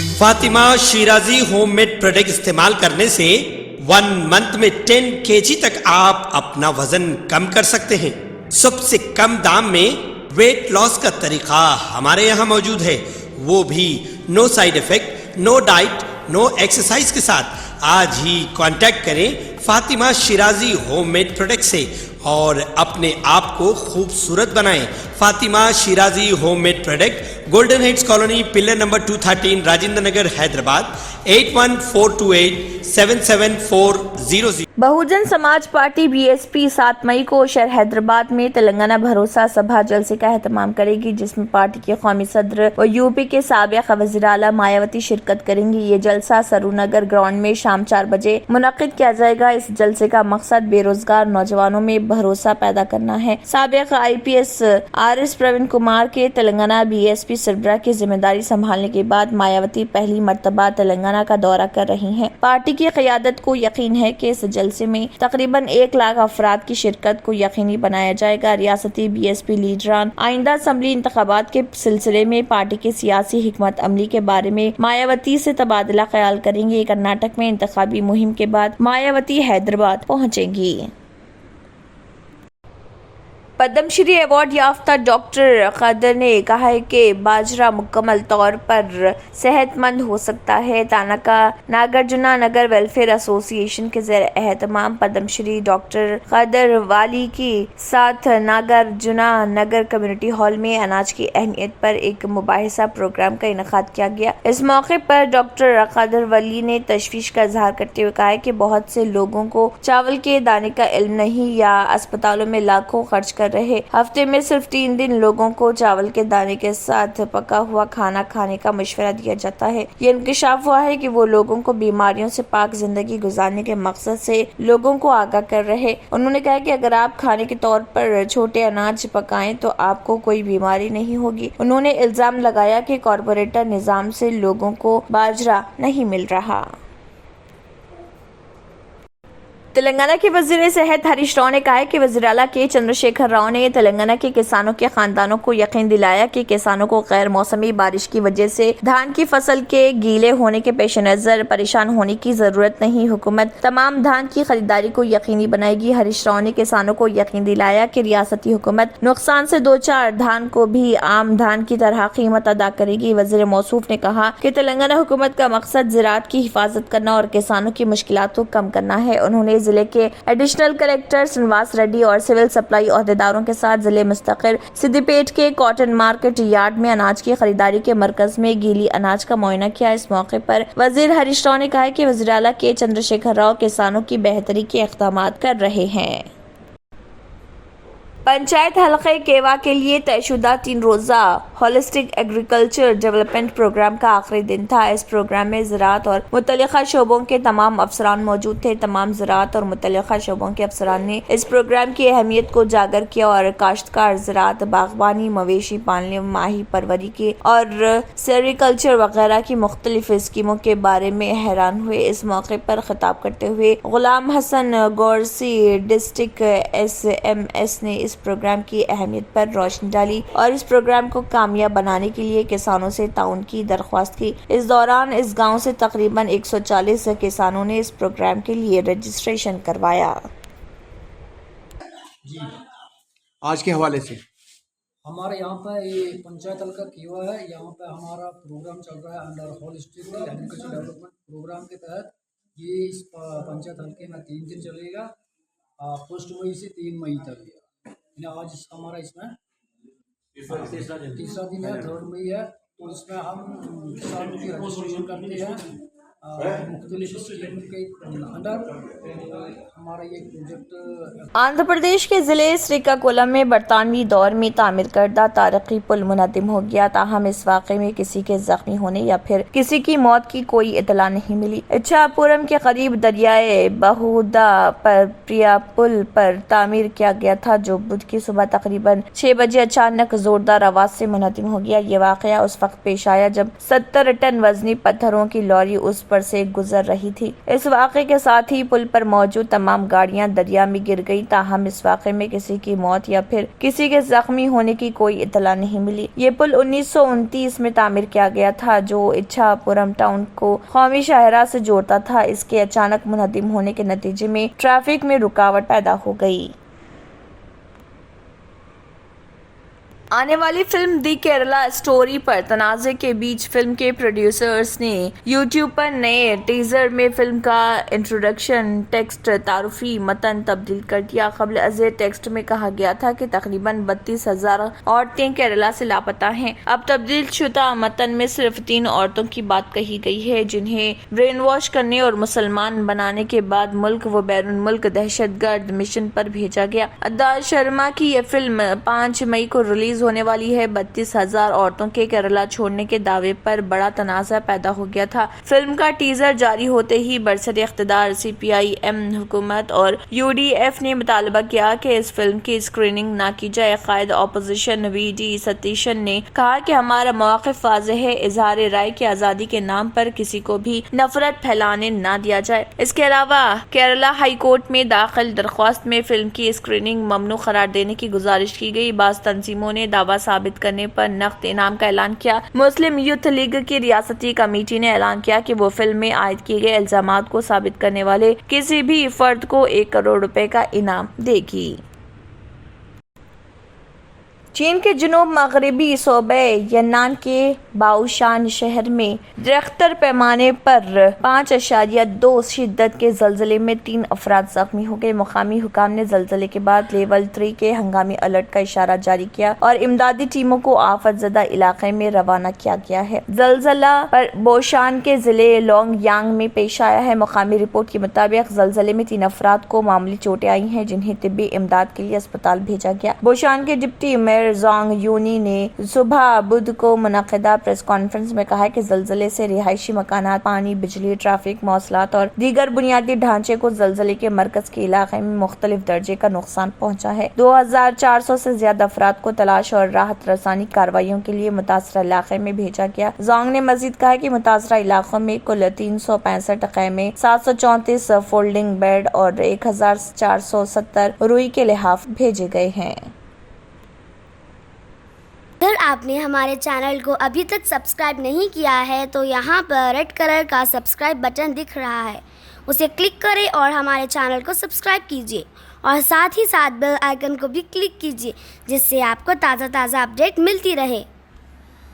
Fatima Shirazi home made product استعمال کرنے سے 1 منتھ میں 10 kg تک آپ اپنا وزن کم کر سکتے ہیں۔ سب سے کم دام میں ویٹ لاس کا طریقہ ہمارے یہاں موجود ہے، وہ بھی no side effect, no diet, no exercise کے ساتھ۔ آج ہی کانٹیکٹ کریں Fatima Shirazi home made product سے اور اپنے آپ کو خوبصورت بنائیں۔ Fatima Shirazi home made product, Golden Heights Colony, pillar number 213، Rajendra Nagar, Hyderabad, 8142877400۔ Bahujan Samaj Party BSP 7 مئی کو شہر حیدرآباد میں تلنگانہ بھروسہ سبھا جلسے کا اہتمام کرے گی، جس میں پارٹی کے قومی صدر و UP کے سابق وزیر اعلیٰ مایاوتی شرکت کریں گی۔ یہ جلسہ سرو نگر گراؤنڈ میں شام 4 بجے منعقد کیا جائے گا۔ اس جلسے کا مقصد بے روزگار نوجوانوں میں بھروسہ پیدا کرنا ہے۔ سابق IPS RS پروین کمار کے تلنگانہ BSP سربراہ کی ذمہ داری سنبھالنے کے بعد مایاوتی پہلی مرتبہ تلنگانہ کا دورہ کر رہی ہیں۔ پارٹی کی قیادت کو یقین ہے کہ اس جلسے میں تقریباً 1 لاکھ افراد کی شرکت کو یقینی بنایا جائے گا۔ ریاستی BSP لیڈران آئندہ اسمبلی انتخابات کے سلسلے میں پارٹی کی سیاسی حکمت عملی کے بارے میں مایاوتی سے تبادلہ خیال کریں گے۔ کرناٹک میں انتخابی مہم کے بعد مایاوتی حیدرآباد پہنچیں گی۔ پدم شری ایوارڈ یافتہ ڈاکٹر قادر نے کہا ہے کہ باجرہ مکمل طور پر صحت مند ہو سکتا ہے۔ تانکا ناگرجنا نگر ویلفیئر ایسوسی ایشن کے زیر اہتمام پدم شری ڈاکٹر قادر والی کی ساتھ ناگرجنا نگر کمیونٹی ہال میں اناج کی اہمیت پر ایک مباحثہ پروگرام کا انعقاد کیا گیا۔ اس موقع پر ڈاکٹر قادر والی نے تشویش کا اظہار کرتے ہوئے کہا کہ بہت سے لوگوں کو چاول کے دانے کا علم نہیں یا اسپتالوں میں لاکھوں خرچ کر رہے۔ ہفتے میں صرف 3 دن لوگوں کو چاول کے دانے کے ساتھ پکا ہوا کھانا کھانے کا مشورہ دیا جاتا ہے۔ یہ انکشاف ہوا ہے کہ وہ لوگوں کو بیماریوں سے پاک زندگی گزارنے کے مقصد سے لوگوں کو آگاہ کر رہے۔ انہوں نے کہا کہ اگر آپ کھانے کے طور پر چھوٹے اناج پکائیں تو آپ کو کوئی بیماری نہیں ہوگی۔ انہوں نے الزام لگایا کہ کارپوریٹ نظام سے لوگوں کو باجرہ نہیں مل رہا۔ تلنگانہ کے وزیر صحت ہریش راؤ نے کہا ہے کہ وزیر اعلیٰ کے چندر شیکھر راؤ نے تلنگانہ کے کسانوں کے خاندانوں کو یقین دلایا کہ کسانوں کو غیر موسمی بارش کی وجہ سے دھان کی فصل کے گیلے ہونے کے پیش نظر پریشان ہونے کی ضرورت نہیں۔ حکومت تمام دھان کی خریداری کو یقینی بنائے گی۔ ہریش راؤ نے کسانوں کو یقین دلایا کہ ریاستی حکومت نقصان سے دوچار دھان کو بھی عام دھان کی طرح قیمت ادا کرے گی۔ وزیر موصوف نے کہا کہ تلنگانہ حکومت کا مقصد زراعت کی حفاظت کرنا اور کسانوں کی مشکلات کو کم کرنا ہے۔ انہوں نے ضلع کے ایڈیشنل کلیکٹر سرینواس ریڈی اور سول سپلائی عہدیداروں کے ساتھ ضلع مستقر سدی پیٹ کے کاٹن مارکیٹ یارڈ میں اناج کی خریداری کے مرکز میں گیلی اناج کا معائنہ کیا۔ اس موقع پر وزیر ہریش راؤ نے کہا کہ وزیر اعلیٰ کے چندر شیکھر راؤ کسانوں کی بہتری کے اقدامات کر رہے ہیں۔ پنچایت حلقہ کیوا کے لیے طے شدہ 3 روزہ ہولسٹک ایگریکلچر ڈیولپمنٹ پروگرام کا آخری دن تھا۔ اس پروگرام میں زراعت اور متعلقہ شعبوں کے تمام افسران موجود تھے۔ تمام زراعت اور متعلقہ شعبوں کے افسران نے اس پروگرام کی اہمیت کو اجاگر کیا اور کاشتکار زراعت، باغبانی، مویشی پالنے، ماہی پروری کے اور سیریکلچر وغیرہ کی مختلف اسکیموں کے بارے میں حیران ہوئے۔ اس موقع پر خطاب کرتے ہوئے غلام حسن گورسی ڈسٹرکٹ SMS نے اس پروگرام کی اہمیت پر روشنی ڈالی اور اس پروگرام کو کامیاب بنانے کے لیے کسانوں سے تعاون کی درخواست کی۔ اس دوران اس گاؤں سے تقریباً 140 کسانوں نے اس پروگرام کے لیے رجسٹریشن کروایا۔ جی آج کے حوالے سے ہمارے یہاں پہ یہ پنچایت حلقہ کیوا ہے، یہاں پہ ہمارا پروگرام چل رہا ہے under holistic agriculture development programme کے تحت۔ یہ اس پنچایت حلقے میں 3 دن چلے گا، 1 مئی سے 3 مئی تک۔ آج ہمارا اس میں تیسرا دن ہے، 3 مئی ہے۔ تو اس میں ہم کسانوں کی رجسٹریشن کرتے ہیں مختلف اسکیم کے اندر۔ ہمارا یہ پروجیکٹ آندھرا پردیش کے ضلع سریکاکولم میں برطانوی دور میں تعمیر کردہ تاریخی پل منہدم ہو گیا، تاہم اس واقعے میں کسی کے زخمی ہونے یا پھر کسی کی موت کی کوئی اطلاع نہیں ملی۔ اچھاپورم کے قریب دریائے بہودا پر پریا پل پر تعمیر کیا گیا تھا، جو بدھ کی صبح تقریباً 6 بجے اچانک زوردار آواز سے منہدم ہو گیا۔ یہ واقعہ اس وقت پیش آیا جب 70 ٹن وزنی پتھروں کی لوری اس پر پر سے گزر رہی تھی۔ اس واقعے کے ساتھ ہی پل پر موجود تمام گاڑیاں دریا میں گر گئی، تاہم اس واقعے میں کسی کی موت یا پھر کسی کے زخمی ہونے کی کوئی اطلاع نہیں ملی۔ یہ پل 1929 میں تعمیر کیا گیا تھا جو اچھا پورم ٹاؤن کو قومی شاہراہ سے جوڑتا تھا۔ اس کے اچانک منہدم ہونے کے نتیجے میں ٹریفک میں رکاوٹ پیدا ہو گئی۔ آنے والی فلم دی کیرلا اسٹوری پر تنازع کے بیچ فلم کے پروڈیوسرز نے یوٹیوب پر نئے ٹیزر میں فلم کا انٹروڈکشن ٹیکسٹ تعارفی متن تبدیل کر دیا۔ قبل ازیں ٹیکسٹ میں کہا گیا تھا کہ تقریباً 32,000 عورتیں کیرلا سے لاپتہ ہیں۔ اب تبدیل شدہ متن میں صرف 3 عورتوں کی بات کہی گئی ہے جنہیں برین واش کرنے اور مسلمان بنانے کے بعد ملک و بیرون ملک دہشت گرد مشن پر بھیجا گیا۔ ادار شرما کی یہ فلم 5 مئی کو ریلیز ہونے والی ہے۔ 32,000 عورتوں کے کیرلا چھوڑنے کے دعوے پر بڑا تنازع پیدا ہو گیا تھا۔ فلم کا ٹیزر جاری ہوتے ہی برسر اقتدار CPIM حکومت اور UDF نے مطالبہ کیا کہ اس فلم کی اسکریننگ نہ کی جائے۔ قائد اپوزیشن VD ستیشن نے کہا کہ ہمارا موقف واضح ہے، اظہار رائے کی آزادی کے نام پر کسی کو بھی نفرت پھیلانے نہ دیا جائے۔ اس کے علاوہ کیرلا ہائی کورٹ میں داخل درخواست میں فلم کی اسکریننگ ممنوع قرار دینے کی گزارش کی گئی۔ بعض تنظیموں نے دعویٰ ثابت کرنے پر نقد انعام کا اعلان کیا۔ مسلم یوتھ لیگ کی ریاستی کمیٹی نے اعلان کیا کہ وہ فلم میں عائد کیے گئے الزامات کو ثابت کرنے والے کسی بھی فرد کو 1 کروڑ روپے کا انعام دے گی۔ چین کے جنوب مغربی صوبہ ینان کے باؤشان شہر میں ریختر پیمانے پر 5.2 شدت کے زلزلے میں 3 افراد زخمی ہو گئے۔ مقامی حکام نے زلزلے کے بعد لیول 3 کے ہنگامی الرٹ کا اشارہ جاری کیا اور امدادی ٹیموں کو آفت زدہ علاقے میں روانہ کیا گیا ہے۔ زلزلہ بوشان کے ضلع لونگ یانگ میں پیش آیا ہے۔ مقامی رپورٹ کے مطابق زلزلے میں 3 افراد کو معمولی چوٹیں آئی ہیں جنہیں طبی امداد کے لیے اسپتال بھیجا گیا۔ بوشان کے ڈپٹی میئر زانگ یونی نے صبح بدھ کو منعقدہ پریس کانفرنس میں کہا کہ زلزلے سے رہائشی مکانات، پانی، بجلی، ٹریفک، مواصلات اور دیگر بنیادی ڈھانچے کو زلزلے کے مرکز کے علاقے میں مختلف درجے کا نقصان پہنچا ہے۔ 2,400 سے زیادہ افراد کو تلاش اور راحت رسانی کارروائیوں کے لیے متاثرہ علاقے میں بھیجا گیا۔ زانگ نے مزید کہا کہ متاثرہ علاقوں میں کل 365 خیمے، 734 فولڈنگ بیڈ اور 1,470 روئی کے لحاف بھیجے گئے ہیں۔ اگر آپ نے ہمارے چینل کو ابھی تک سبسکرائب نہیں کیا ہے تو یہاں پر ریڈ کلر کا سبسکرائب بٹن دکھ رہا ہے، اسے کلک کریں اور ہمارے چینل کو سبسکرائب کیجیے اور ساتھ ہی ساتھ بیل آئیکن کو بھی کلک کیجیے جس سے آپ کو تازہ اپڈیٹ ملتی رہے۔